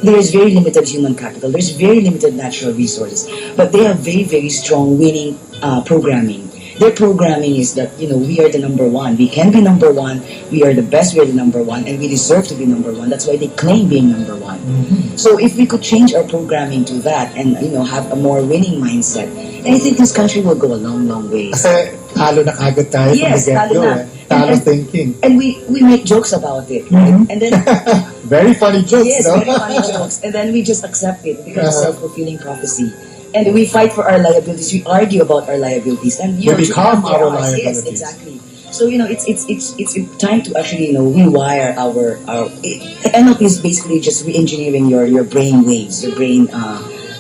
there is very limited human capital. There's very limited natural resources, but they have very, very strong winning programming. Their programming is that, we are the number one. We can be number one. We are the best. We are the number one, and we deserve to be number one. That's why they claim being number one. So if we could change our programming to that and, have a more winning mindset, I think this country will go a long, long way. Kasi talo na kagad tayo Yes, from the talo get-go, na. Talo thinking. And we make jokes about it, right? And then Very funny jokes, yes, no? very funny jokes. And then we just accept it because it's self-fulfilling prophecy. And we fight for our liabilities. We argue about our liabilities, and They become our ours. Yes, liabilities. exactly. So it's time to actually rewire our NLP is basically just re-engineering your brain waves, your brain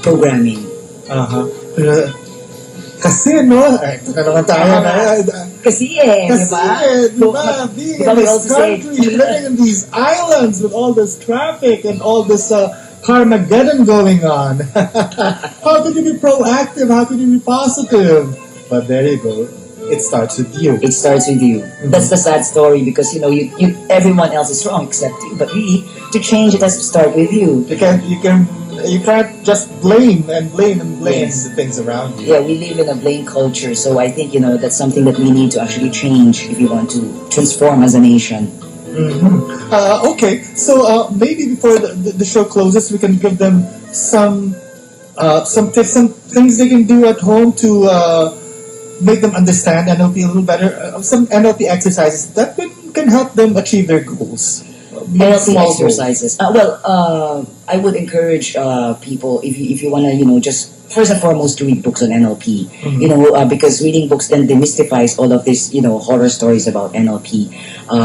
programming. Kasi ito na naman tayo Kasi di ba? ba? Being Diba in we this also say- country, living in these islands with all this traffic and all this Carmageddon going on. How could you be proactive? How could you be positive? But there you go. It starts with you. It starts with you. That's the sad story because you everyone else is wrong except you. But really, to change it has to start with you. You can you can't just blame and blame and blame Yes. the things around you. Yeah, we live in a blame culture, so I think that's something that we need to actually change if we want to transform as a nation. Okay, so maybe before the show closes, we can give them some tips, some things they can do at home to make them understand NLP a little better. Some NLP exercises that can help them achieve their goals. NLP Small goals. exercises. I would encourage people if you want to just first and foremost to read books on NLP. Because reading books then demystifies all of this horror stories about NLP.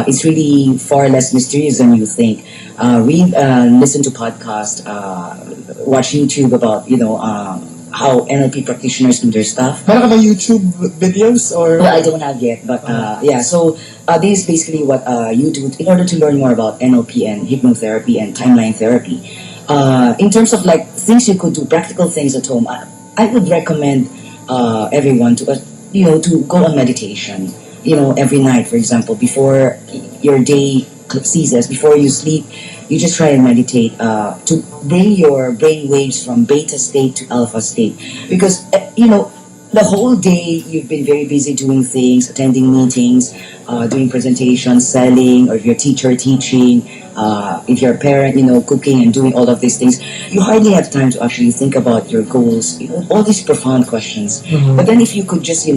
It's really far less mysterious than you think. Listen to podcasts, watch YouTube about how NLP practitioners do their stuff. Meron ka ba YouTube videos or? Well, I don't have yet, but yeah. So this is basically what you do in order to learn more about NLP and hypnotherapy and timeline therapy. In terms of like things you could do, practical things at home, I would recommend everyone to go on meditation. Every night, for example, before your day ceases, before you sleep, you just try and meditate to bring your brain waves from beta state to alpha state. Because, the whole day you've been very busy doing things, attending meetings, doing presentations, selling, or if you're a teacher, teaching, if you're a parent, cooking and doing all of these things, you hardly have time to actually think about your goals, all these profound questions. But then if you could just,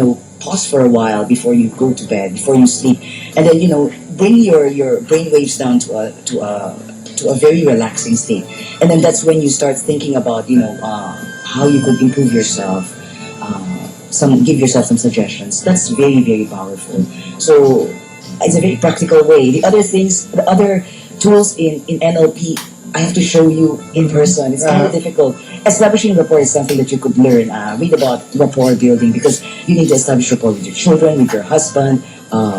pause for a while before you go to bed, before you sleep, and then, bring your brain waves down to a very relaxing state. And then that's when you start thinking about, how you could improve yourself, give yourself some suggestions. That's very, very powerful. So it's a very practical way. The other tools in NLP, I have to show you in person. It's kind of difficult. Establishing rapport is something that you could learn. Read about rapport building because you need to establish rapport with your children, with your husband,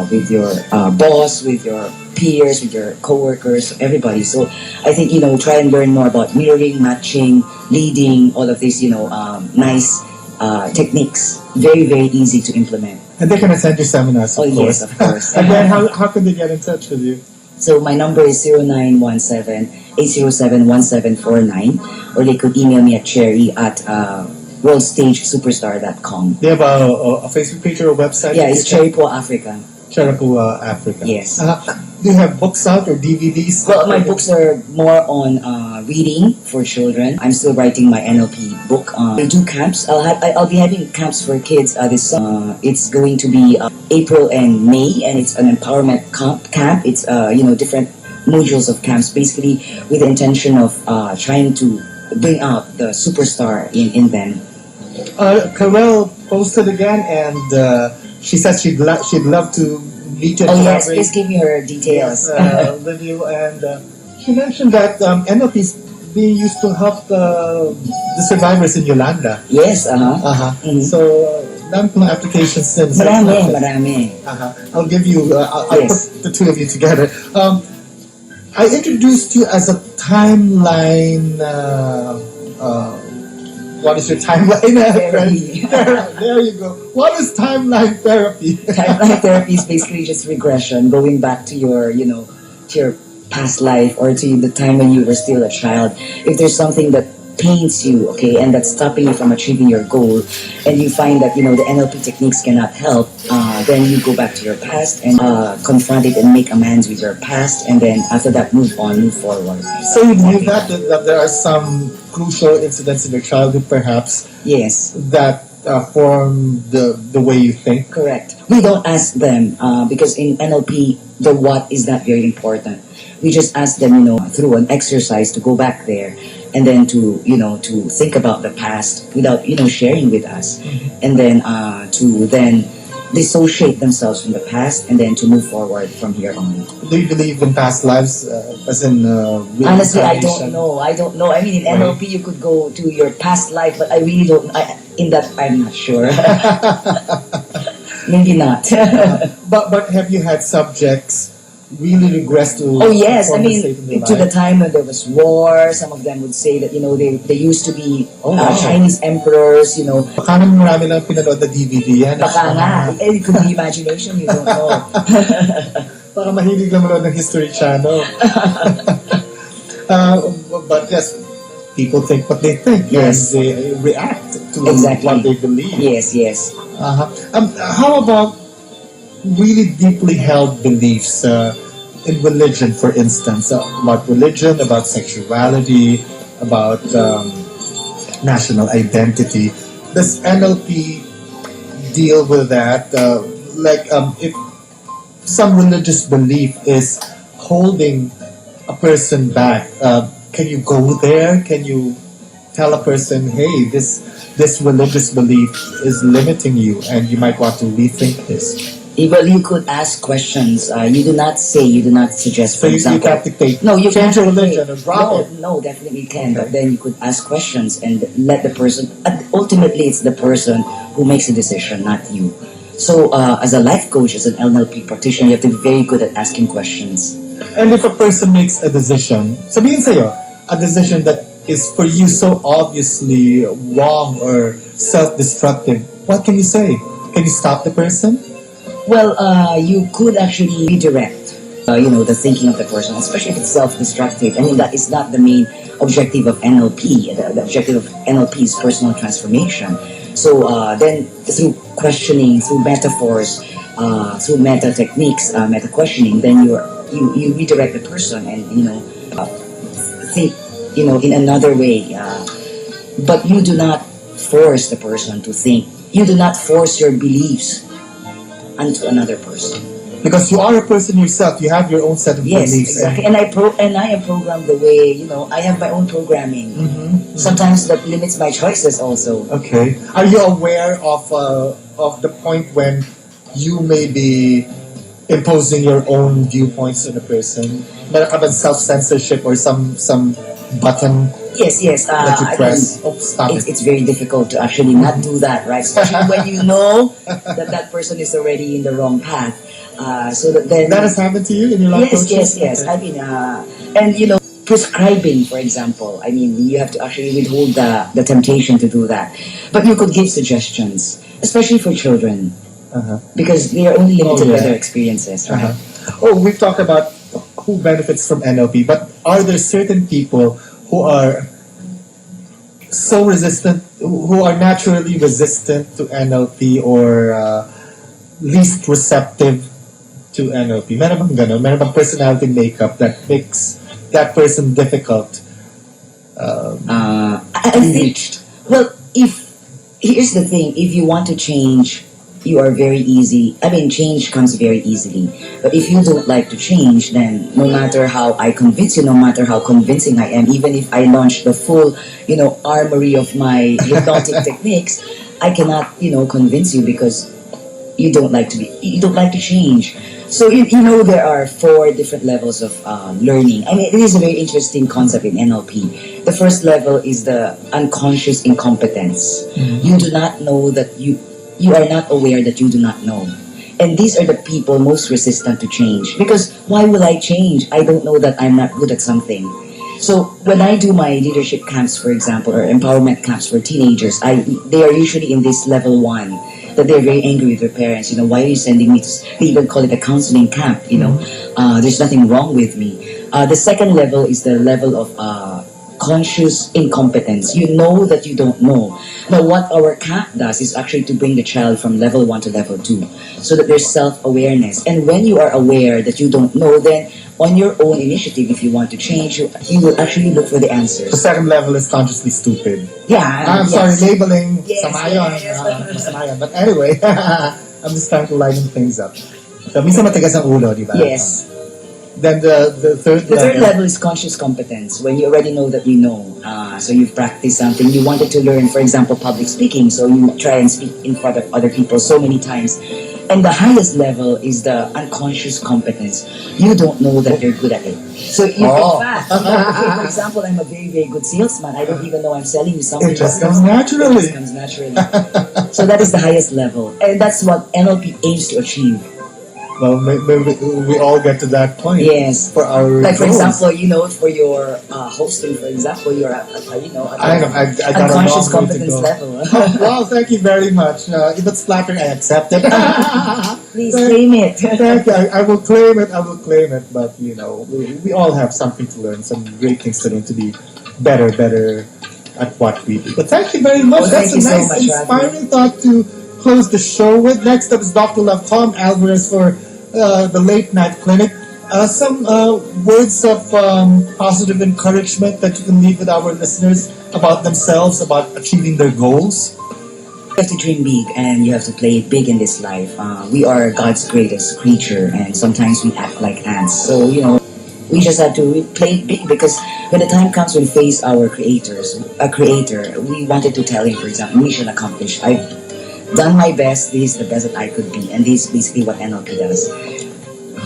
with your boss, with your peers, with your coworkers, everybody. So I think try and learn more about mirroring, matching, leading, all of these nice techniques. Very, very easy to implement. And they can attend your seminars, of course. Yes, of course. And then how can they get in touch with you? So my number is 0917-807-1749, or they could email me at cherry@worldstagesuperstar.com. They have a Facebook page or a website? Yeah, it's Cherry Po Africa. Charapua, Africa. Yes. Do you have books out or DVDs? Well, my books are more on reading for children. I'm still writing my NLP book. I do camps. I'll be having camps for kids this summer. It's going to be April and May, and it's an empowerment camp. It's different modules of camps, basically with the intention of trying to bring out the superstar in them. Carell posted again, and she says she'd love to meet you. Oh yes, please give me her details. With you, and she mentioned that NLP is being used to help the survivors in Yolanda. Yes, Mhm. So, dami pong applications din. Marami. I'll give you, I'll Yes. put the two of you together. I introduced you as a timeline, what is your timeline Therapy. There you go. What is timeline therapy? Timeline therapy is basically just regression, going back to your, to your past life or to the time when you were still a child. If there's something that pains you, okay, and that's stopping you from achieving your goal, and you find that, the NLP techniques cannot help, then you go back to your past and confront it and make amends with your past, and then after that, move forward. So you knew that there are some crucial incidents in your childhood, perhaps, Yes. that form the way you think. Correct. We don't ask them because in NLP, the what is not very important. We just ask them, through an exercise to go back there and then to think about the past without, sharing with us. And then to then dissociate themselves from the past and then to move forward from here on. Do you believe in past lives, as in Honestly, I reincarnation? don't know. I mean, in NLP, you could go to your past life, but I really don't. In that, I'm not sure. Maybe not. But have you had subjects really regress to Oh yes, I former mean state of their to the life? time when there was war. Some of them would say that they used to be Oh, wow. Chinese emperors. Baka naman marami lang pinanood na DVD yan. Baka nga, it could be imagination. You don't know. Baka mahilig lang manood ng History Channel. But yes, people think what they think, Yes. and they react to Exactly. what they believe. Yes, yes. Uh-huh. How about really deeply held beliefs in religion, for instance, about religion, about sexuality, about national identity? Does NLP deal with that? If some religious belief is holding a person back, can you go there? Can you tell a person, hey, this religious belief is limiting you, and you might want to rethink this? Well, you could ask questions. You do not say, you do not suggest, for So you example. can't dictate. No, you change can't your religion dictate. or drop it. No, definitely you can. Okay. But then you could ask questions and let the person. Ultimately, it's the person who makes the decision, not you. So, as a life coach, as an NLP practitioner, you have to be very good at asking questions. And if a person makes a decision, sabihin sa'yo, a decision that is for you so obviously wrong or self-destructive, what can you say? Can you stop the person? Well, you could actually redirect, the thinking of the person, especially if it's self-destructive. I mean, that is not the main objective of NLP. The objective of NLP is personal transformation. So then, through questioning, through metaphors, through meta techniques, meta questioning, then you redirect the person and think in another way. But you do not force the person to think. You do not force your beliefs onto another person. Because you are a person yourself, you have your own set of Yes, beliefs. exactly. And I am programmed the way I have my own programming. Sometimes that limits my choices also. Okay. Are you aware of the point when you may be imposing your own viewpoints on a person? Meron ka bang self-censorship or some button Yes. that you I press? mean, Oh, stop it. it's very difficult to actually not do that, right? Especially when you know that person is already in the wrong path. So that then That has happened to you in your life coaching? yes. Okay. I mean, and prescribing, for example. I mean, you have to actually withhold the temptation to do that. But you could give suggestions, especially for children, Uh-huh. because they are only limited Oh, by yeah. their experiences, right? Oh, we've talked about who benefits from NLP, but are there certain people who are so resistant, who are naturally resistant to NLP or least receptive to NLP? Meron bang gano'n? Meron bang personality makeup that makes that person difficult I to be think, reached? well, here's the thing, if you want to change, you are very easy. I mean, change comes very easily. But if you don't like to change, then no matter how I convince you, no matter how convincing I am, even if I launch the full, armory of my hypnotic techniques, I cannot, convince you because you don't like to change. So there are 4 different levels of learning. I mean, it is a very interesting concept in NLP. The first level is the unconscious incompetence. You do not know that you are not aware that you do not know. And these are the people most resistant to change. Because why will I change? I don't know that I'm not good at something. So when I do my leadership camps, for example, or empowerment camps for teenagers, they are usually in this level 1, that they're very angry with their parents. Why are you sending me to? They even call it a counseling camp. There's nothing wrong with me. The second level is the level of conscious incompetence. You know that you don't know. Now, what our camp does is actually to bring the child from level 1 to level 2, so that there's self-awareness. And when you are aware that you don't know, then on your own initiative, if you want to change, you will actually look for the The answers. second level is consciously stupid. Yeah, I'm yes. sorry, labeling Yes, sama yun. yes. Masama yun. But anyway, I'm just trying to lighten things up. So, minsan matigas ang ulo, di ba? Yes. Then the third The third level is conscious competence, when you already know that you know. So you've practiced something, you wanted to learn, for example, public speaking, so you try and speak in front of other people so many times. And the highest level is the unconscious competence. You don't know that you're good at it. So in fact, for example, I'm a very, very good salesman. I don't even know I'm selling you something. It just comes naturally. It just comes naturally. So that is the highest level. And that's what NLP aims to achieve. Well, maybe we all get to that point. Yes. For our Like for goals. example, for your hosting, for example, you're at I know. I got a long unconscious way to competence go. level. Wow, thank you very much. If it's flattering, I accept it. Please claim it. Thank you. I will claim it. I will claim it. But we all have something to learn, some great things to learn to be better at what we do. But thank you very much. Oh, That's thank a you so nice, much, inspiring thought to close the show with. Next up is Dr. Love Tom Alvarez for the Late Night Clinic. Some words of positive encouragement that you can leave with our listeners about themselves, about achieving their goals. You have to dream big and you have to play big in this life. We are God's greatest creature and sometimes we act like ants. So, we just have to play big because when the time comes we face our creator, we wanted to tell him, for example, mission accomplished. I've done my best. This is the best that I could be. And this is basically what NLP does.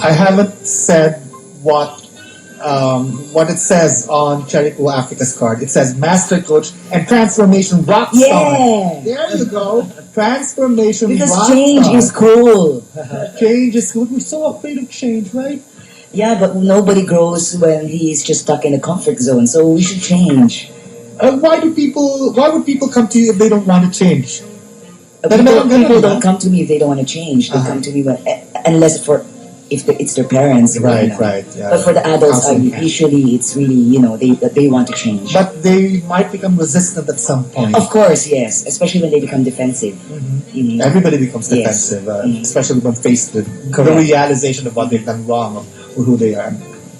I haven't said what it says on Cherry Cool Africa's card. It says Master Coach and Transformation Rock Star. Yeah! There you go. Transformation Because Rock change Star. is cool. Change is cool. We're so afraid of change, right? Yeah, but nobody grows when he's just stuck in a comfort zone. So we should change. Why would people come to you if they don't want to change? People don't come to me if they don't want to change. They come to me unless it's their parents. Right. Yeah. But for the adults, Counseling. usually it's really they want to change. But they might become resistant at some point. Of course, yes, especially when they become defensive. Everybody becomes Yes. defensive, especially when faced with the Correct. realization of what they've done wrong or who they are.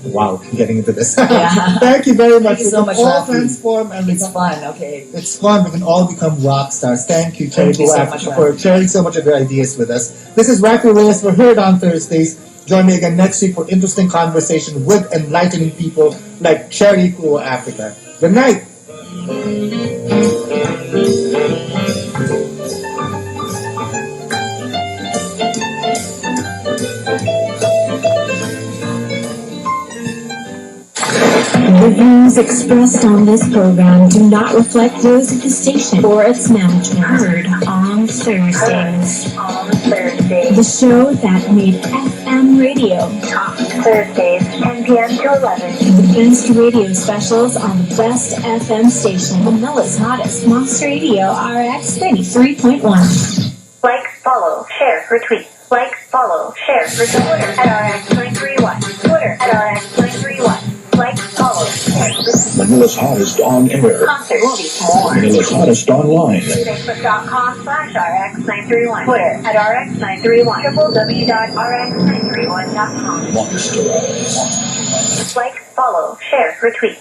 Wow, getting into this. Yeah. Thank you very much. Thank you so We much, can all Raffy. transform and It's become, fun. Okay. it's fun. We can all become rock stars. Thank you, Cherry Thank you Cool so Africa, much, for Raffy. sharing so much of your ideas with us. This is Raffy Reyes for Heard on Thursdays. Join me again next week for interesting conversation with enlightening people like Cherry Cool Africa. Good night. The views expressed on this program do not reflect those of the station or its management. Heard on Thursdays. The show that made FM radio. Thursdays, 10 p.m. to 11. The best radio specials on the best FM station. Manila's hottest Monster Radio RX 93.1. Like, follow, share, retweet. Like, follow, share, retweet. Twitter at RX931. Twitter at RX931. Like, follow, share, retweet. Manila's hottest on air. Concert movies, more. Manila's hottest online. Facebook.com/RX931. Twitter at RX931. www.RX931.com. Monster. Like, follow, share, retweet.